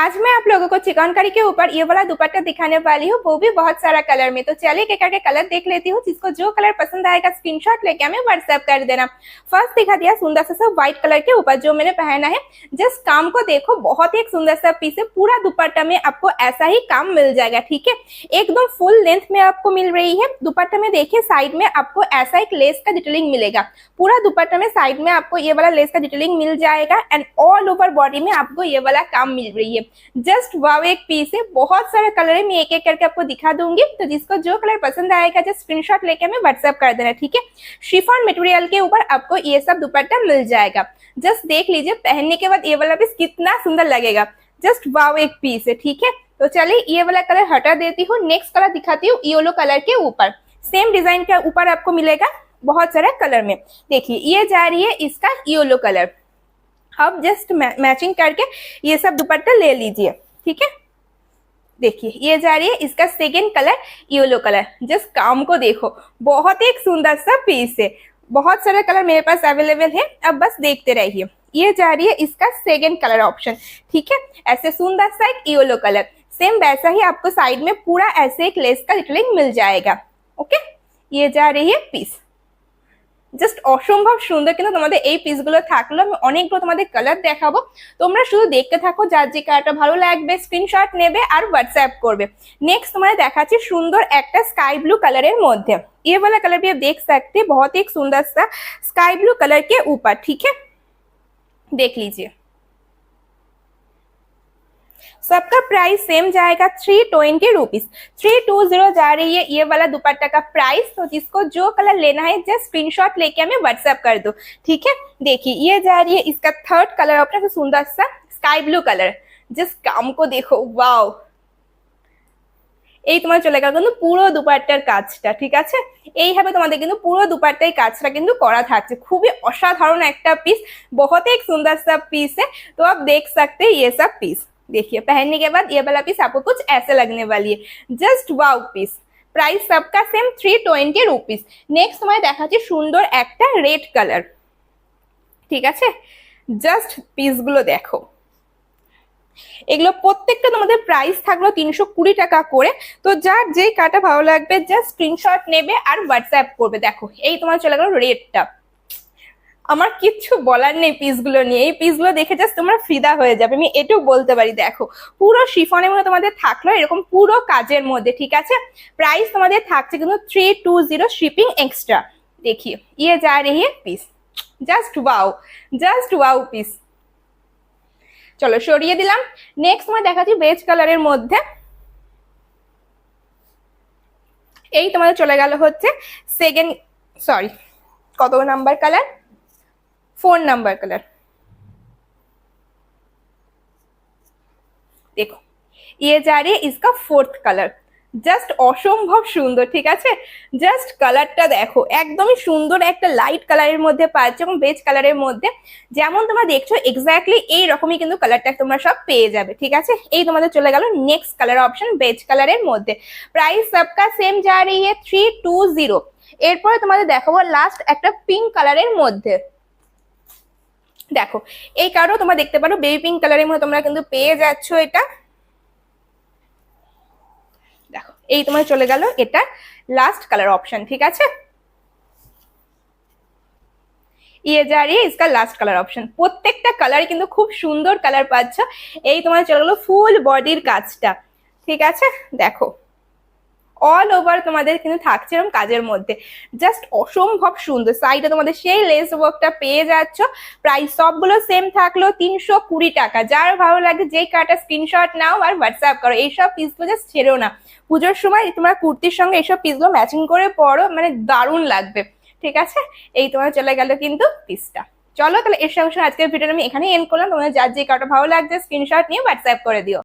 आज मैं आप लोगों को चिकनकारी के ऊपर ये वाला दुपट्टा दिखाने वाली हूँ, वो भी बहुत सारा कलर में। तो चलिए एक करके कलर देख लेती हूँ। जिसको जो कलर पसंद आएगा स्क्रीनशॉट लेके हमें व्हाट्सएप कर देना। फर्स्ट दिखा दिया सुंदर सा व्हाइट कलर के ऊपर जो मैंने पहना है। जस्ट काम को देखो, बहुत ही एक सुंदर सा पीस है। पूरा दुपट्टा में आपको ऐसा ही काम मिल जाएगा, ठीक है। एकदम फुल लेंथ में आपको मिल रही है। दुपट्टा में देखिए साइड में आपको ऐसा एक लेस का डिटेलिंग मिलेगा। पूरा दुपट्टा में साइड में आपको ये वाला लेस का डिटेलिंग मिल जाएगा एंड ऑल ओवर बॉडी में आपको ये वाला काम मिल रही है। जस्ट वाव एक पीस है। बहुत सारे कलर है, मैं एक एक करके आपको दिखा दूंगी। तो जिसको जो कलर पसंद आएगा जस्ट स्क्रीनशॉट लेके हमें व्हाट्सएप कर देना, ठीक है। शिफॉन मटेरियल के ऊपर आपको ये सब दुपट्टा मिल जाएगा। जस्ट देख लीजिए पहनने के बाद ये वाला पीस कितना सुंदर लगेगा। जस्ट वाव एक पीस है, ठीक है। तो चलिए ये वाला कलर हटा देती हूँ। नेक्स्ट कलर दिखाती हूँ येलो कलर के ऊपर। सेम डिजाइन के ऊपर आपको मिलेगा बहुत सारे कलर में। देखिए ये जा रही है इसका येलो कलर। अब जस्ट मैचिंग करके ये सब दुपट्टा ले लीजिए, ठीक है। देखिए ये जा रही है इसका second colour yellow colour. Just काम को देखो, बहुत ही एक सुंदर सा पीस है। बहुत सारे कलर मेरे पास अवेलेबल है, अब बस देखते रहिए। ये जा रही है इसका सेकेंड कलर ऑप्शन, ठीक है। ऐसे सुंदर सा एक येलो कलर। सेम वैसा ही आपको साइड में पूरा ऐसे एक लेस का डिटेलिंग मिल जाएगा, ओके। ये जा रही है पीस। জাস্ট অসম্ভব সুন্দর, কিন্তু তোমাদের এই পিসগুলো থাকলো। আমি অনেকগুলো তোমাদের কালার দেখাবো, তোমরা শুধু দেখতে থাকো। যার যে কালারটা ভালো লাগবে স্ক্রিনশট নেবে আর হোয়াটসঅ্যাপ করবে। নেক্সট তোমাদের দেখাচ্ছি সুন্দর একটা স্কাই ব্লू कलर মধ্যে। ये वाला कलर भी आप देख सकते हैं, बहुत ही एक सुंदर सा स्काई ब्लू कलर के ऊपर, ठीक है। देख लीजिए सबका प्राइस सेम जाएगा 320 रुपीज। 320 जा रही है ये वाला दुपट्टा का प्राइस। तो जिसको जो कलर लेना है जस्ट स्क्रीनशॉट लेके हमें व्हाट्सएप कर दो, ठीक है। देखिए ये जा रही है इसका थर्ड कलर ऑप्शन, सुंदर सा स्काई ब्लू कलर। जिस काम को देखो, वाओ। এই তোমার চলে গেল কিন্তু পুরো দুপাট্টার কাজটা, ঠিক আছে। এইভাবে তোমাদের কিন্তু পুরো দুপাট্টার কাজটা কিন্তু করা থাকছে। খুবই অসাধারণ একটা পিস, बहुत एक सुंदर सा पीस है। तो आप देख सकते हैं ये सब पीस। देखिए पहनने के बाद ये वाला पीस आपको कुछ ऐसे लगने वाली है। Just wow piece. प्राइस सबका सेम 320 रुपीज। नेक्स्ट तुम्हारे দেখাচ্ছি সুন্দর একটা রেড কালার, ঠিক আছে। জাস্ট পিসগুলো দেখো, এগুলো প্রত্যেকটা তোমাদের প্রাইস থাকলো 320 টাকা করে। তো যার যেই কাটা ভালো লাগবে জাস্ট স্ক্রিনশট নেবে আর হোয়াটসঅ্যাপ করবে। দেখো এই তোমার চলে গেল রেডটা। আমার কিচ্ছু বলার নেই পিসগুলো নিয়ে। এই পিসগুলো দেখে জাস্ট তোমরা ফিদা হয়ে যাবে, আমি এটাও বলতে পারি। দেখো পুরো শিফনের মধ্যে তোমাদের থাকলো এরকম পুরো কাজের মধ্যে, ঠিক আছে। প্রাইস তোমাদের থাকছে কিন্তু 320 শিপিং এক্সট্রা। देखिए ये जा रही है पीस। Just wow piece. চলো সরিয়ে দিলাম। নেক্সট তোমার দেখাচ্ছি বেজ কালারের মধ্যে। এই তোমাদের চলে গেল হচ্ছে সেকেন্ড, সরি কত নাম্বার কালার, 4 नंबर कलर। देखो ये जा रही है इसका 4th कलर। জাস্ট অসম্ভব সুন্দর, ঠিক আছে। জাস্ট কালারটা দেখো, একদমই সুন্দর একটা লাইট কালারের মধ্যে পাচ্ছ এবং বেজ কালারের মধ্যে। যেমন তোমরা দেখছো এক্স্যাক্টলি এই রকমই কিন্তু কালারটা তোমরা সব পেয়ে যাবে, ঠিক আছে। এই তোমাদের চলে গেল নেক্সট কালার অপশন বেজ কালারের মধ্যে। প্রাইস সবকা সেম যা रही है 320। এরপরে তোমাদের দেখাবো লাস্ট একটা পিঙ্ক কালারের মধ্যে। দেখো এই কারো তোমরা দেখতে পারো বেবি পিঙ্ক কালারের মধ্যে তোমরা কিন্তু পেয়ে যাচ্ছ এটা। দেখো এই তোমার চলে গেল এটা লাস্ট কালার অপশন, ঠিক আছে। ये जा रही है इसका लास्ट कलर ऑप्शन। প্রত্যেকটা কালার কিন্তু খুব সুন্দর কালার পাচ্ছ। এই তোমার চলে গেল ফুল বডির কাজটা, ঠিক আছে। দেখো অল ওভার তোমাদের কিন্তু থাকছে এরকম কাজের মধ্যে। জাস্ট অসম্ভব সুন্দর। সাইডে তোমাদের সেই লেস ওয়ার্কটা পেয়ে যাচ্ছ। প্রাইস সবগুলো সেম থাকলো 320 টাকা। যার ভালো লাগে যেই কাটা স্ক্রিনশট নাও আর হোয়াটসঅ্যাপ করো। এইসব পিসগুলো জাস্ট ছেড়েও না। পুজোর সময় তোমরা কুর্তির সঙ্গে এইসব পিসগুলো ম্যাচিং করে পরো, মানে দারুণ লাগবে, ঠিক আছে। এই তোমার চলে গেল কিন্তু পিসটা। চলো তাহলে এর সঙ্গে আজকের ভিডিওটা আমি এখানে এন্ড করলাম। তোমাদের যার যে কাটা ভালো লাগছে স্ক্রিনশট নিয়ে হোয়াটসঅ্যাপ করে দিও।